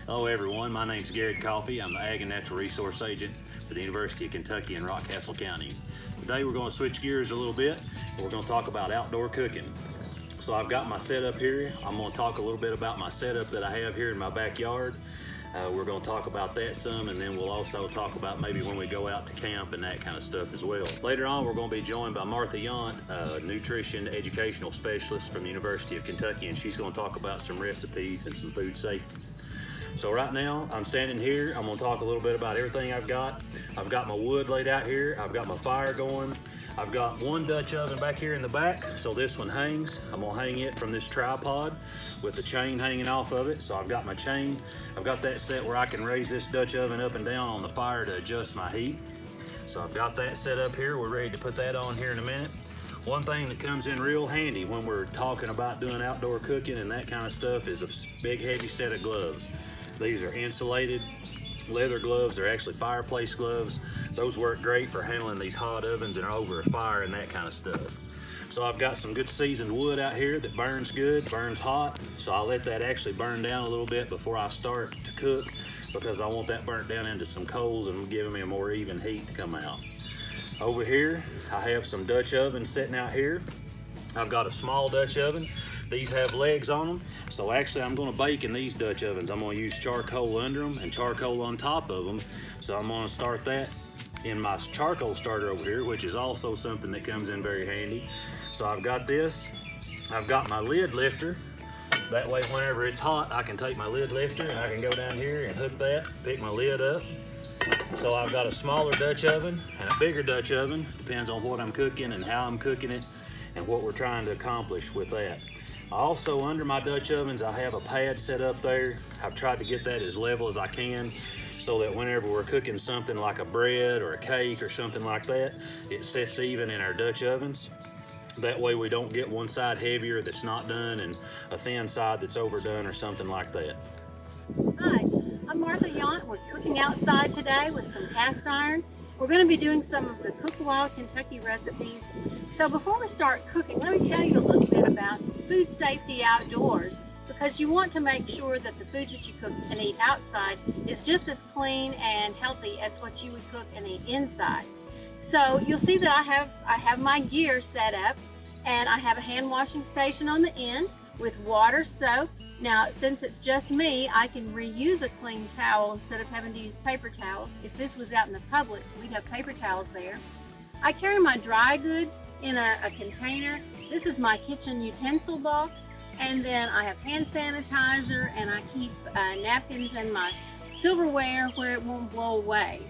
Hello everyone, my name is Garrard Coffey. I'm the Ag and Natural Resource Agent for the University of Kentucky in Rockcastle County. Today we're going to switch gears a little bit and we're going to talk about outdoor cooking. So I've got my setup here. I'm going to talk a little bit about my setup that I have here in my backyard. We're going to talk about that some, and then we'll also talk about maybe when we go out to camp and that kind of stuff as well. Later on, we're going to be joined by Martha Yount, a nutrition educational specialist from the University of Kentucky, and she's going to talk about some recipes and some food safety. So right now, I'm standing here. I'm going to talk a little bit about everything I've got. I've got my wood laid out here. I've got my fire going. I've got one Dutch oven back here in the back, so this one hangs. I'm gonna hang it from this tripod with the chain hanging off of it. So I've got my chain. I've got that set where I can raise this Dutch oven up and down on the fire to adjust my heat. So I've got that set up here. We're ready to put that on here in a minute. One thing that comes in real handy when we're talking about doing outdoor cooking and that kind of stuff is a big heavy set of gloves. These are insulated leather gloves. They're actually fireplace gloves. Those work great for handling these hot ovens and over a fire and that kind of stuff. So I've got some good seasoned wood out here that burns good, burns hot. So I'll let that actually burn down a little bit before I start to cook, because I want that burnt down into some coals and giving me a more even heat to come out. Over here, I have some Dutch ovens sitting out here. I've got a small Dutch oven. These have legs on them. So actually I'm gonna bake in these Dutch ovens. I'm gonna use charcoal under them and charcoal on top of them. So I'm gonna start that in my charcoal starter over here, which is also something that comes in very handy. So I've got this. I've got my lid lifter. That way whenever it's hot, I can take my lid lifter and I can go down here and hook that, pick my lid up. So I've got a smaller Dutch oven and a bigger Dutch oven. Depends on what I'm cooking and how I'm cooking it and what we're trying to accomplish with that. Also, under my Dutch ovens, I have a pad set up there. I've tried to get that as level as I can so that whenever we're cooking something like a bread or a cake or something like that, it sits even in our Dutch ovens. That way we don't get one side heavier that's not done and a thin side that's overdone or something like that. Hi, I'm Martha Yount. We're cooking outside today with some cast iron. We're going to be doing some of the Cook Wild Kentucky recipes. So before we start cooking, let me tell you a little bit about food safety outdoors, because you want to make sure that the food that you cook and eat outside is just as clean and healthy as what you would cook and eat inside. So you'll see that I have my gear set up, and I have a hand washing station on the end with water, soap. Now, since it's just me, I can reuse a clean towel instead of having to use paper towels. If this was out in the public, we'd have paper towels there. I carry my dry goods in a container. This is my kitchen utensil box. And then I have hand sanitizer, and I keep napkins and my silverware where it won't blow away.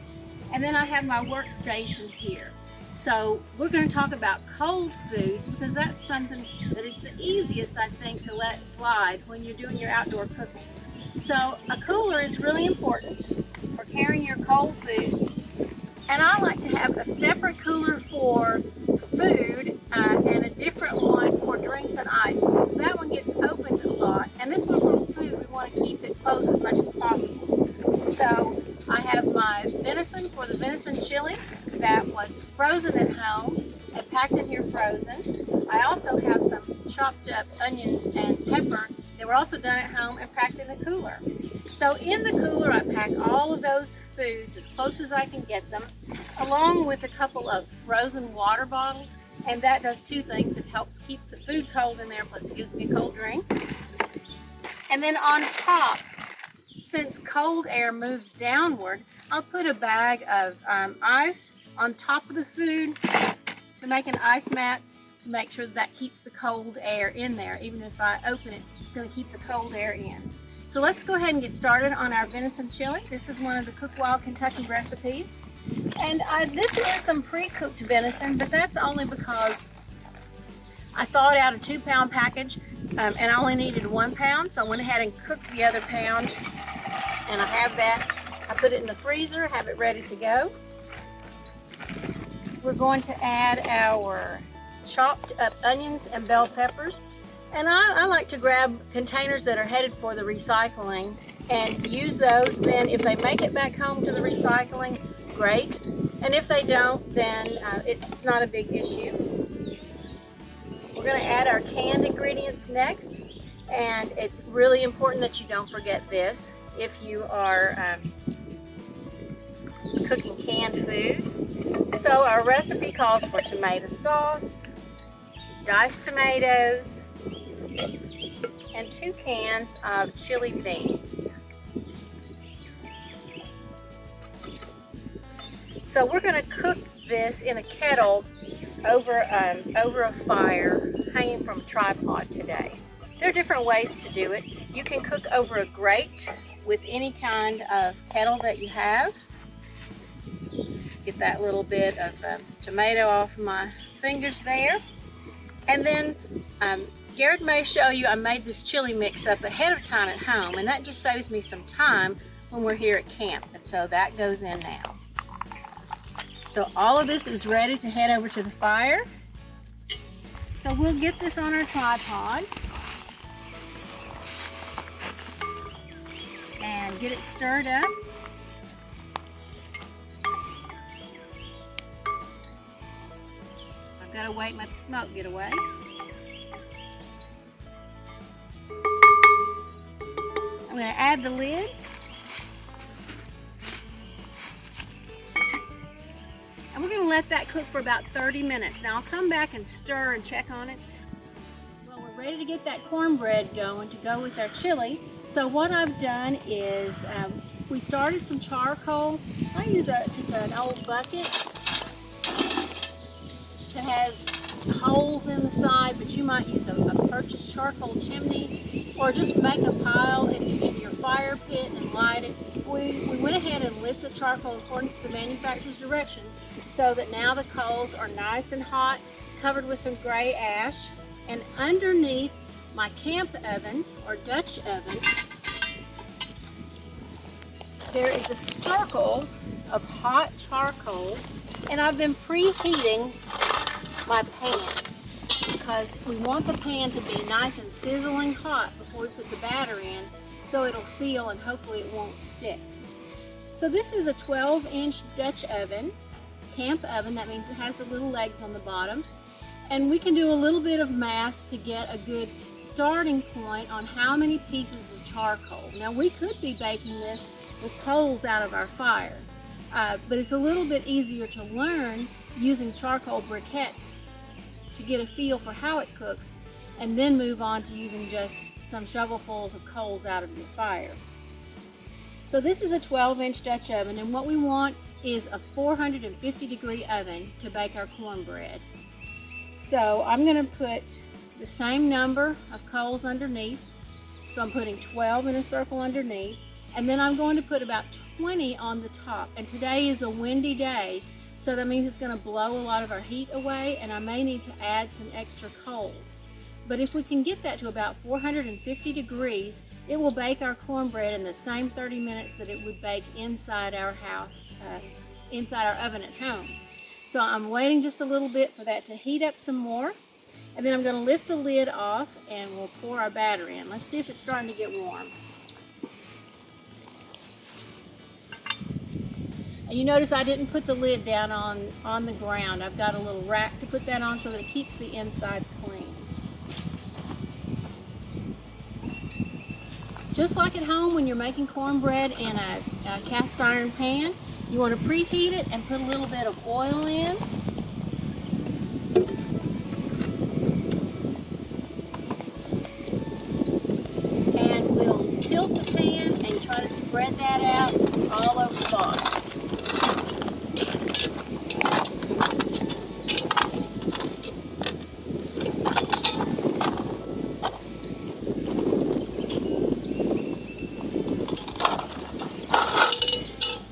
And then I have my workstation here. So we're going to talk about cold foods, because that's something that is the easiest, I think, to let slide when you're doing your outdoor cooking. So a cooler is really important for carrying your cold foods. And I like to have a separate cooler for food and a different one for drinks and ice, because that one gets opened a lot. And this one for food, we want to keep it closed as much as possible. So I have my venison for the venison chili that was frozen at home and packed in here frozen. I also have some chopped up onions and pepper that were also done at home and packed in the cooler. So in the cooler, I pack all of those foods as close as I can get them, along with a couple of frozen water bottles. And that does two things. It helps keep the food cold in there, plus it gives me a cold drink. And then on top, since cold air moves downward, I'll put a bag of ice on top of the food to make an ice mat to make sure that keeps the cold air in there. Even if I open it, it's going to keep the cold air in. So let's go ahead and get started on our venison chili. This is one of the Cook Wild Kentucky recipes. And this is some pre-cooked venison, but that's only because I thawed out a 2-pound package and I only needed 1 pound. So I went ahead and cooked the other pound, and I have that. I put it in the freezer, have it ready to go. We're going to add our chopped up onions and bell peppers. And I like to grab containers that are headed for the recycling and use those. Then if they make it back home to the recycling, great. And if they don't, then it's not a big issue. We're going to add our canned ingredients next. And it's really important that you don't forget this. if you are cooking canned foods. So our recipe calls for tomato sauce, diced tomatoes, and 2 cans of chili beans. So we're going to cook this in a kettle over a fire hanging from a tripod today. There are different ways to do it. You can cook over a grate with any kind of kettle that you have. Get that little bit of tomato off my fingers there. And then Garrard may show you I made this chili mix up ahead of time at home, and that just saves me some time when we're here at camp. And so that goes in now. So all of this is ready to head over to the fire. So we'll get this on our tripod and get it stirred up. I've got to wait and let the smoke get away. I'm going to add the lid. And we're going to let that cook for about 30 minutes. Now I'll come back and stir and check on it. Well, we're ready to get that cornbread going to go with our chili. So what I've done is we started some charcoal. I use just an old bucket that has holes in the side, but you might use a purchased charcoal chimney, or just make a pile in your fire pit and light it. We went ahead and lit the charcoal according to the manufacturer's directions, so that now the coals are nice and hot, covered with some gray ash. And underneath my camp oven, or Dutch oven, there is a circle of hot charcoal, and I've been preheating my pan because we want the pan to be nice and sizzling hot before we put the batter in, so it'll seal and hopefully it won't stick. So this is a 12-inch Dutch oven, camp oven. That means it has the little legs on the bottom, and we can do a little bit of math to get a good starting point on how many pieces of charcoal. Now we could be baking this with coals out of our fire, but it's a little bit easier to learn using charcoal briquettes to get a feel for how it cooks, and then move on to using just some shovelfuls of coals out of your fire. So this is a 12-inch Dutch oven, and what we want is a 450-degree oven to bake our cornbread. So I'm going to put the same number of coals underneath. So I'm putting 12 in a circle underneath, and then I'm going to put about 20 on the top. And today is a windy day, so that means it's going to blow a lot of our heat away, and I may need to add some extra coals. But if we can get that to about 450 degrees, it will bake our cornbread in the same 30 minutes that it would bake inside our house, inside our oven at home. So I'm waiting just a little bit for that to heat up some more, and then I'm going to lift the lid off and we'll pour our batter in. Let's see if it's starting to get warm. And you notice I didn't put the lid down on the ground. I've got a little rack to put that on so that it keeps the inside clean. Just like at home when you're making cornbread in a cast iron pan, you want to preheat it and put a little bit of oil in. And we'll tilt the pan and try to spread that out all over the bottom.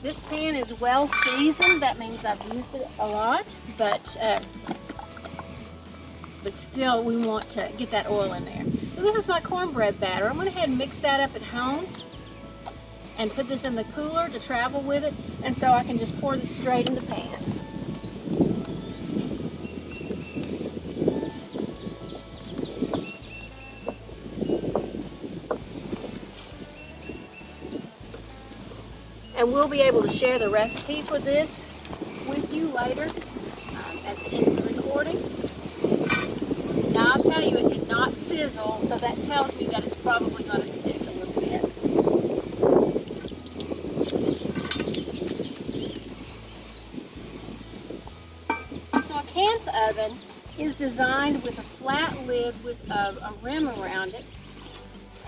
This pan is well seasoned. That means I've used it a lot, but still we want to get that oil in there. So this is my cornbread batter. I'm going to go ahead and mix that up at home and put this in the cooler to travel with it, and so I can just pour this straight in the pan. And we'll be able to share the recipe for this with you later at the end of the recording. Now I'll tell you, it did not sizzle, so that tells me that it's probably going to stick a little bit. is designed with a flat lid with a rim around it,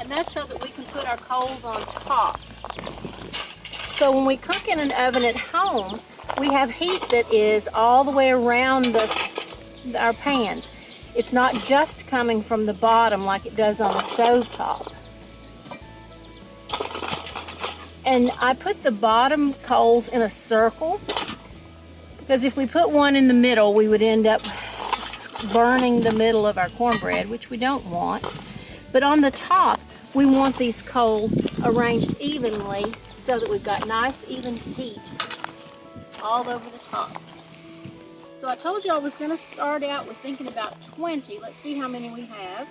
and that's so that we can put our coals on top. So when we cook in an oven at home, we have heat that is all the way around our pans. It's not just coming from the bottom like it does on the stove top. And I put the bottom coals in a circle because if we put one in the middle, we would end up burning the middle of our cornbread, which we don't want. But on the top, we want these coals arranged evenly so that we've got nice even heat all over the top. So I told you I was going to start out with thinking about 20. Let's see how many we have.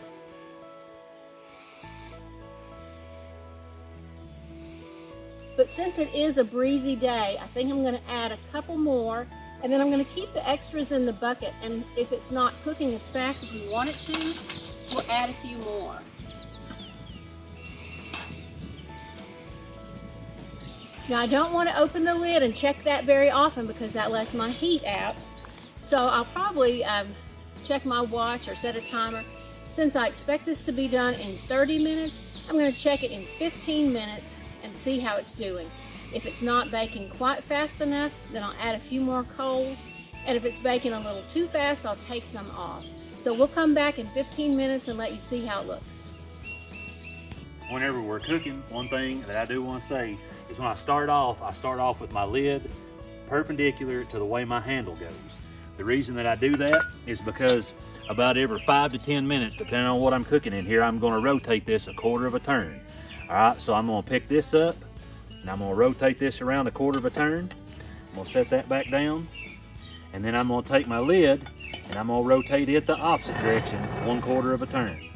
But since it is a breezy day, I think I'm going to add a couple more, and then I'm going to keep the extras in the bucket, and if it's not cooking as fast as we want it to, we'll add a few more. Now I don't want to open the lid and check that very often because that lets my heat out. So I'll probably check my watch or set a timer. Since I expect this to be done in 30 minutes, I'm going to check it in 15 minutes and see how it's doing. If it's not baking quite fast enough, then I'll add a few more coals. And if it's baking a little too fast, I'll take some off. So we'll come back in 15 minutes and let you see how it looks. Whenever we're cooking, one thing that I do want to say is when I start off with my lid perpendicular to the way my handle goes. The reason that I do that is because about every 5 to 10 minutes, depending on what I'm cooking in here, I'm going to rotate this a quarter of a turn. All right, so I'm going to pick this up and I'm going to rotate this around a quarter of a turn. I'm going to set that back down, and then I'm going to take my lid and I'm going to rotate it the opposite direction 1/4 of a turn.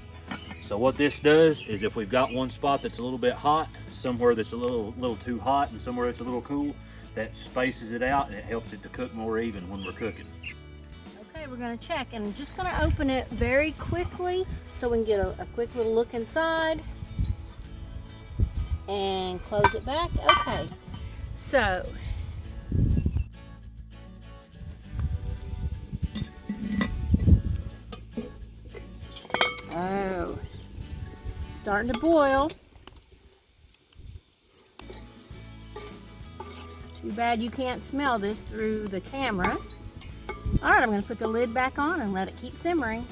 So what this does is if we've got one spot that's a little bit hot, somewhere that's a little too hot, and somewhere that's a little cool, that spaces it out and it helps it to cook more even when we're cooking. Okay, we're going to check, and I'm just going to open it very quickly so we can get a quick little look inside and close it back. Okay, so starting to boil. Too bad you can't smell this through the camera. All right, I'm going to put the lid back on and let it keep simmering.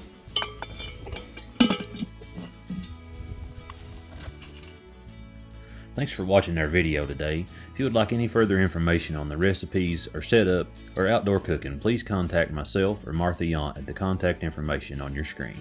Thanks for watching our video today. If you would like any further information on the recipes or setup or outdoor cooking, please contact myself or Martha Yount at the contact information on your screen.